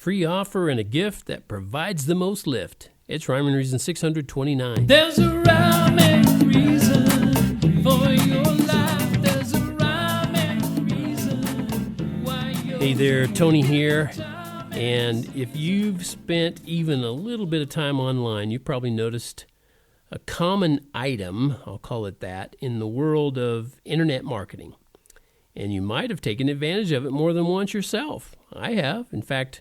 Free offer and a gift that provides the most lift. It's Rhyme and Reason 629. There's a rhyme and reason for your life. There's a rhyme and reason why you're... Hey there, Tony here. And if you've spent even a little bit of time online, you've probably noticed a common item, I'll call it that, in the world of internet marketing. And you might have taken advantage of it more than once yourself. I have. In fact,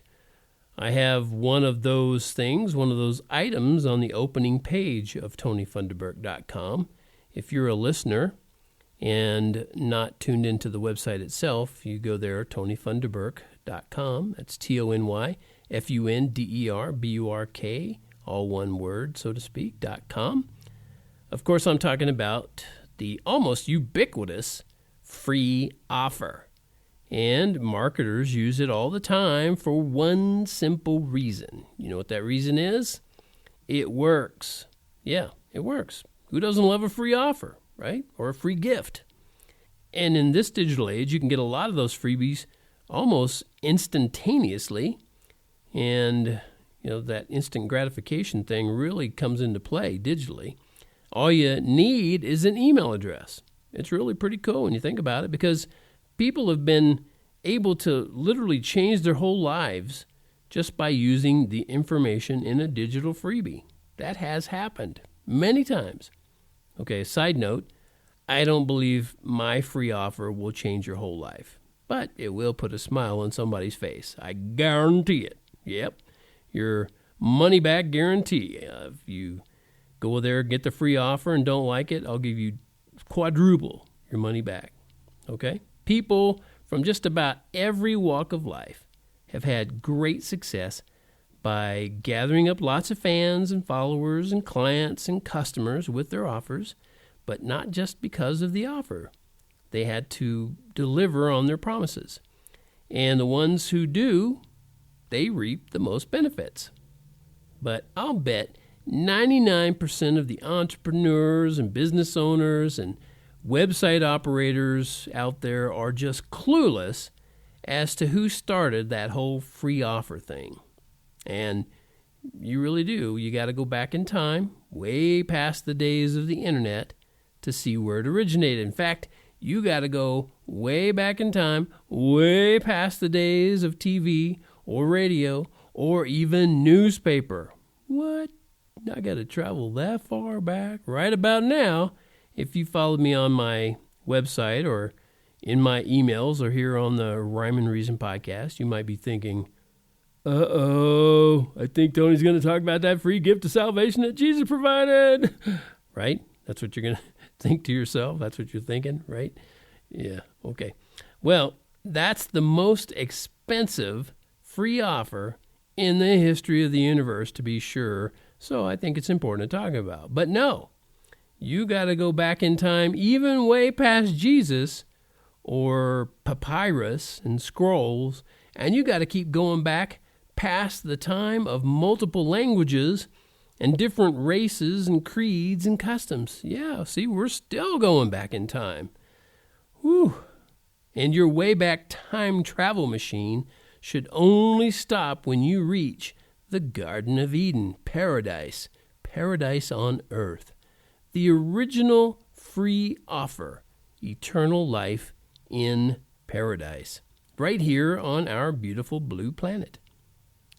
I have one of those things, one of those items on the opening page of TonyFunderburk.com. If you're a listener and not tuned into the website itself, you go there, TonyFunderburk.com. That's TonyFunderburk, all one word, so to speak, .com. Of course, I'm talking about the almost ubiquitous free offer. And marketers use it all the time for one simple reason. You know what that reason is? It works. Yeah, it works. Who doesn't love a free offer, right? Or a free gift? And in this digital age, you can get a lot of those freebies almost instantaneously. And, you know, that instant gratification thing really comes into play digitally. All you need is an email address. It's really pretty cool when you think about it, because people have been able to literally change their whole lives just by using the information in a digital freebie. That has happened many times. Okay, side note, I don't believe my free offer will change your whole life, but it will put a smile on somebody's face. I guarantee it. Yep, your money back guarantee. If you go there, get the free offer and don't like it, I'll give you quadruple your money back. Okay? People from just about every walk of life have had great success by gathering up lots of fans and followers and clients and customers with their offers, but not just because of the offer. They had to deliver on their promises. And the ones who do, they reap the most benefits. But I'll bet 99% of the entrepreneurs and business owners and website operators out there are just clueless as to who started that whole free offer thing. And you really do. You got to go back in time, way past the days of the internet, to see where it originated. In fact, you got to go way back in time, way past the days of TV or radio or even newspaper. What? I got to travel that far back right about now. If you followed me on my website or in my emails or here on the Rhyme and Reason podcast, you might be thinking, uh-oh, I think Tony's going to talk about that free gift of salvation that Jesus provided. Right? That's what you're going to think to yourself. That's what you're thinking, right? Yeah, okay. Well, that's the most expensive free offer in the history of the universe, to be sure. So I think it's important to talk about. But no, you got to go back in time, even way past Jesus or papyrus and scrolls, and you got to keep going back past the time of multiple languages and different races and creeds and customs. Yeah, see, we're still going back in time. Whew. And your way back time travel machine should only stop when you reach the Garden of Eden, paradise on earth. The original free offer, eternal life in paradise, right here on our beautiful blue planet.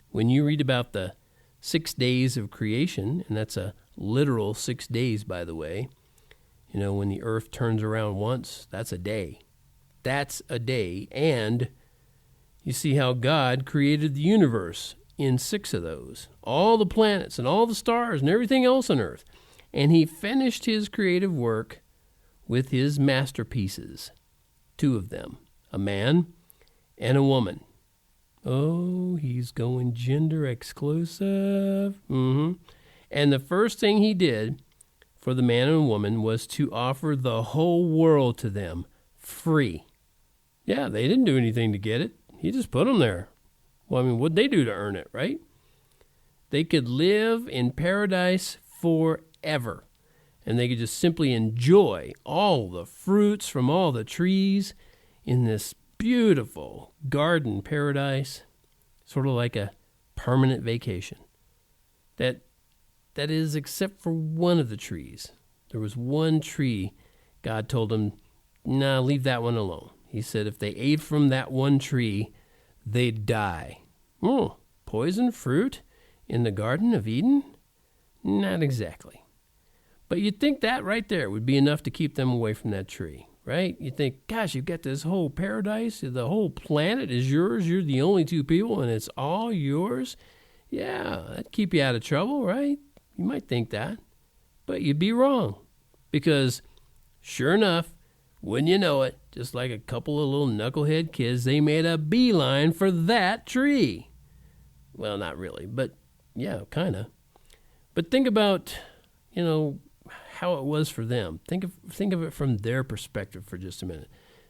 When you read about the 6 days of creation, and that's a literal 6 days, by the way, you know, when the earth turns around once, that's a day. That's a day. And you see how God created the universe in 6 of those, all the planets and all the stars and everything else on earth. And he finished his creative work with his masterpieces, 2 of them, a man and a woman. Oh, he's going gender exclusive. And the first thing he did for the man and woman was to offer the whole world to them free. Yeah, they didn't do anything to get it. He just put them there. Well, I mean, what'd they do to earn it, right? They could live in paradise forever, and they could just simply enjoy all the fruits from all the trees in this beautiful garden paradise. sort of like a permanent vacation. That is, except for one of the trees. There was one tree God told him, nah, leave that one alone. He said if they ate from that one tree, they'd die. Oh, poison fruit in the Garden of Eden? Not exactly. But you'd think that right there would be enough to keep them away from that tree, right? You'd think, gosh, you've got this whole paradise, the whole planet is yours, you're the only two people, and it's all yours. Yeah, that'd keep you out of trouble, right? You might think that. But you'd be wrong. Because, sure enough, wouldn't you know it, just like a couple of little knucklehead kids, they made a beeline for that tree. Well, not really, but yeah, kind of. But think about, how it was for them. Think of it from their perspective for just a minute.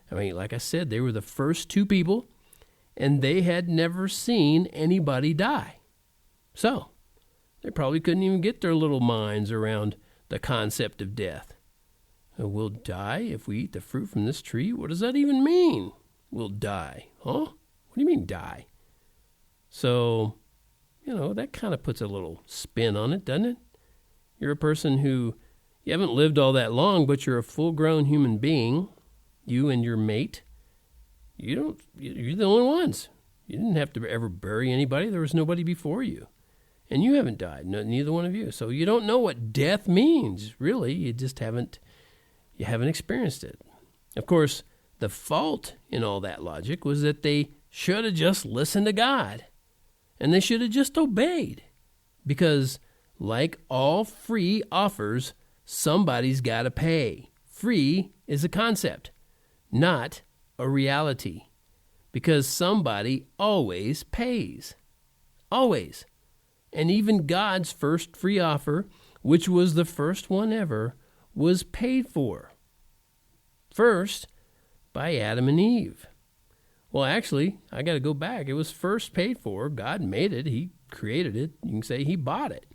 I mean, like I said, they were the first two people, and they had never seen anybody die. So, they probably couldn't even get their little minds around the concept of death. We'll die if we eat the fruit from this tree? What does that even mean? We'll die. Huh? What do you mean die? So, that kind of puts a little spin on it, doesn't it? You're a person who, you haven't lived all that long, but you're a full-grown human being, you and your mate. You're the only ones. You didn't have to ever bury anybody. There was nobody before you. And you haven't died, neither one of you. So you don't know what death means, really. You just haven't experienced it. Of course, the fault in all that logic was that they should have just listened to God. And they should have just obeyed. Because, like all free offers, somebody's got to pay. Free is a concept, not a reality. Because somebody always pays. Always. And even God's first free offer, which was the first one ever, was paid for. First, by Adam and Eve. Well, actually, I got to go back. It was first paid for. God made it. He created it. You can say he bought it.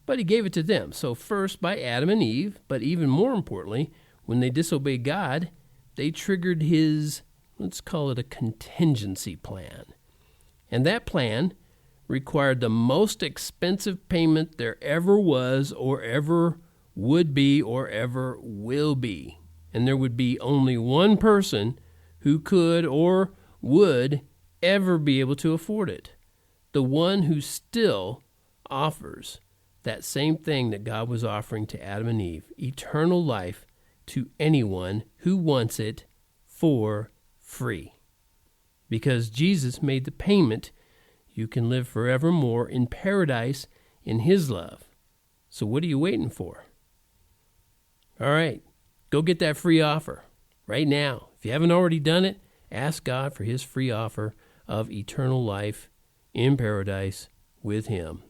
But he gave it to them. So first by Adam and Eve, but even more importantly, when they disobeyed God, they triggered his, let's call it a contingency plan. And that plan required the most expensive payment there ever was or ever would be or ever will be. And there would be only one person who could or would ever be able to afford it. The one who still offers that same thing that God was offering to Adam and Eve, eternal life to anyone who wants it for free. Because Jesus made the payment, you can live forevermore in paradise in his love. So what are you waiting for? All right, go get that free offer right now. If you haven't already done it, ask God for his free offer of eternal life in paradise with him.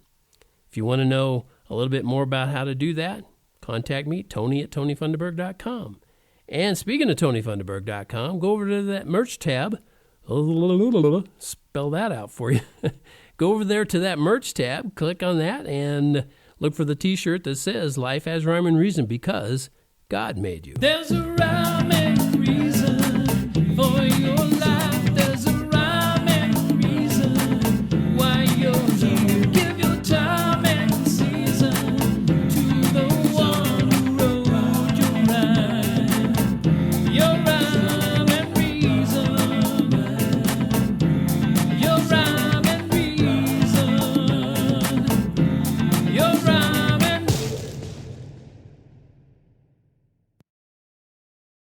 If you want to know a little bit more about how to do that, contact me, Tony at TonyFunderburk.com. And speaking of TonyFunderburk.com, go over to that merch tab. Spell that out for you. Go over there to that merch tab, click on that, and look for the t-shirt that says Life Has Rhyme and Reason because God made you. There's a rhyme and reason for your